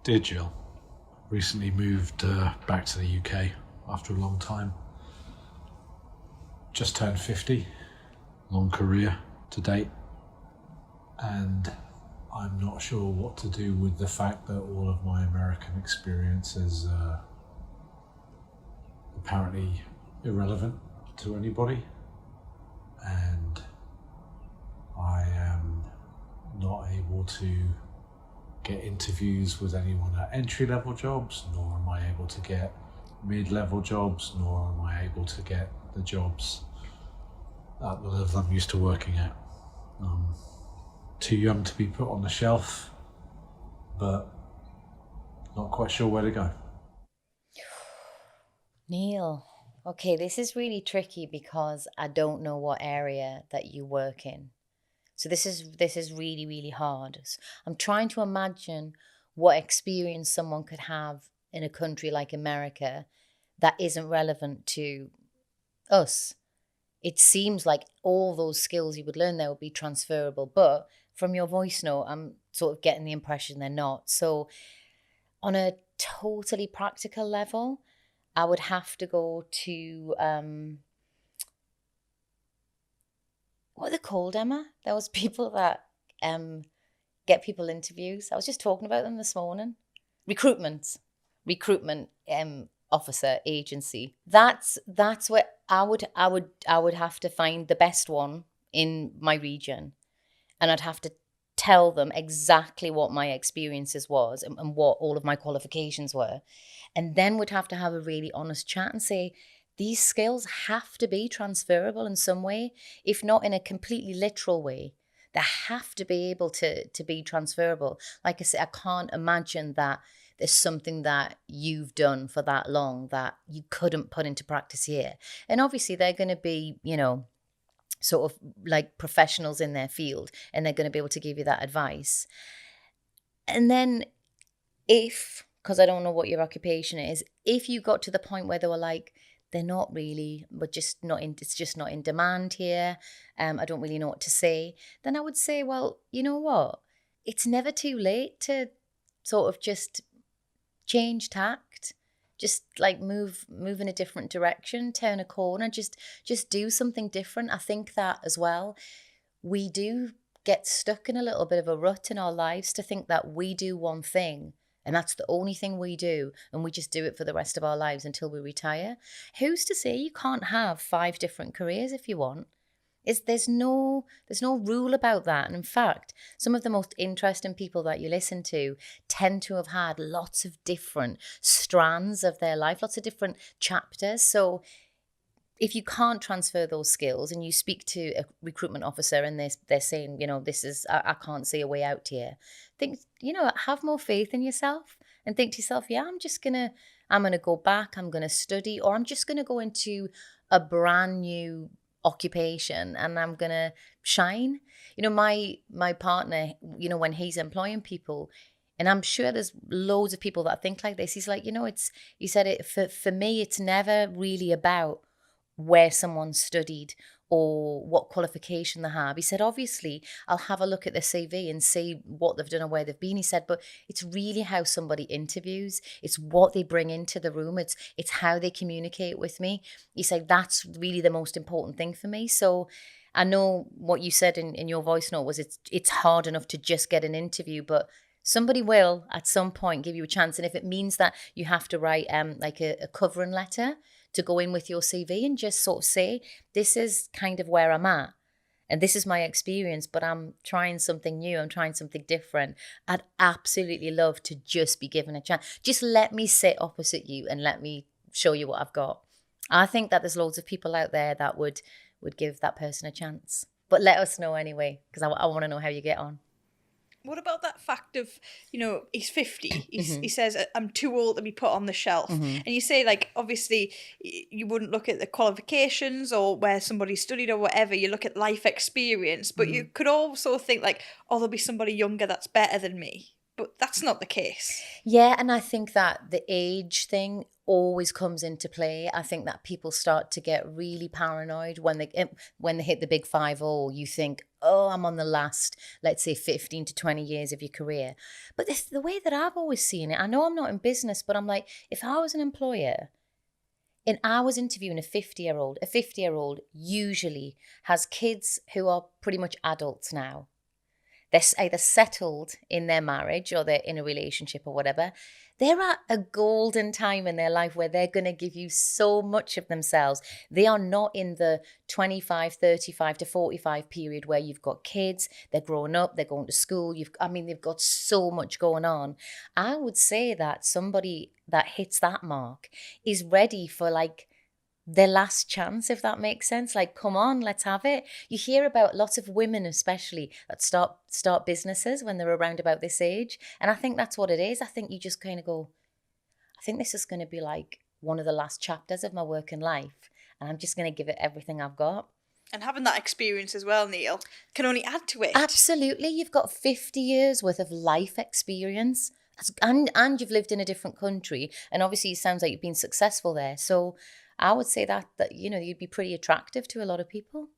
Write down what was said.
Dear Jill, recently moved back to the UK after a long time. Just turned 50, long career to date, and I'm not sure what to do with the fact that all of my American experience is apparently irrelevant to anybody, and I am not able to get interviews with anyone at entry-level jobs, nor am I able to get mid-level jobs, nor am I able to get the jobs at the level I'm used to working at. Too young to be put on the shelf, but not quite sure where to go. Neil, okay, this is really tricky because I don't know what area that you work in. So this is really, really hard. I'm trying to imagine what experience someone could have in a country like America that isn't relevant to us. It seems like all those skills you would learn there would be transferable, but from your voice note, I'm sort of getting the impression they're not. So on a totally practical level, I would have to go to what are they called, Emma? Those people that get people interviews. I was just talking about them this morning. Recruitment officer agency. That's where I would have to find the best one in my region, and I'd have to tell them exactly what my experiences was and what all of my qualifications were, and then would have to have a really honest chat and say these skills have to be transferable in some way, if not in a completely literal way. They have to be able to be transferable. Like I said, I can't imagine that there's something that you've done for that long that you couldn't put into practice here. And obviously they're going to be, sort of like professionals in their field, and they're going to be able to give you that advice. And then because I don't know what your occupation is, if you got to the point where they were like, they're not really, but it's just not in demand here. I don't really know what to say. Then I would say, well, you know what? It's never too late to sort of just change tact, just like move in a different direction, turn a corner, just do something different. I think that as well, we do get stuck in a little bit of a rut in our lives to think that we do one thing and that's the only thing we do, and we just do it for the rest of our lives until we retire. Who's to say you can't have 5 different careers if you want? There's no rule about that. And in fact, some of the most interesting people that you listen to tend to have had lots of different strands of their life, lots of different chapters. So if you can't transfer those skills and you speak to a recruitment officer and they're saying, this is, I can't see a way out here, think, have more faith in yourself and think to yourself, yeah, I'm going to go back, I'm going to study, or I'm just going to go into a brand new occupation and I'm going to shine. My partner, when he's employing people, and I'm sure there's loads of people that think like this, he's like, he said it, for me, it's never really about where someone studied or what qualification they have. He said, obviously, I'll have a look at their CV and see what they've done or where they've been. He said, but it's really how somebody interviews. It's what they bring into the room. It's how they communicate with me. He said, that's really the most important thing for me. So I know what you said in your voice note was it's hard enough to just get an interview, but somebody will at some point give you a chance. And if it means that you have to write like a covering letter to go in with your CV and just sort of say, this is kind of where I'm at and this is my experience, but I'm trying something new, I'm trying something different. I'd absolutely love to just be given a chance. Just let me sit opposite you and let me show you what I've got. I think that there's loads of people out there that would give that person a chance. But let us know anyway, because I want to know how you get on. What about that fact of, he's 50. He says, I'm too old to be put on the shelf. And you say, like, obviously, you wouldn't look at the qualifications or where somebody studied or whatever. You look at life experience. But you could also think, like, oh, there'll be somebody younger that's better than me. But that's not the case. Yeah, and I think that the age thing always comes into play. I think that people start to get really paranoid when they hit the big 50. You think, oh, I'm on the last, let's say, 15 to 20 years of your career. But this, the way that I've always seen it, I know I'm not in business, but I'm like, if I was an employer and I was interviewing a 50-year-old usually has kids who are pretty much adults now. They're either settled in their marriage or they're in a relationship or whatever. They're at a golden time in their life where they're going to give you so much of themselves. They are not in the 25, 35 to 45 period where you've got kids, they're growing up, they're going to school. They've got so much going on. I would say that somebody that hits that mark is ready for like their last chance, if that makes sense. Like, come on, let's have it. You hear about lots of women, especially, that start businesses when they're around about this age. And I think that's what it is. I think you just kind of go, I think this is going to be like one of the last chapters of my working life. And I'm just going to give it everything I've got. And having that experience as well, Neil, can only add to it. Absolutely. You've got 50 years worth of life experience. And you've lived in a different country. And obviously it sounds like you've been successful there. So I would say that you'd be pretty attractive to a lot of people.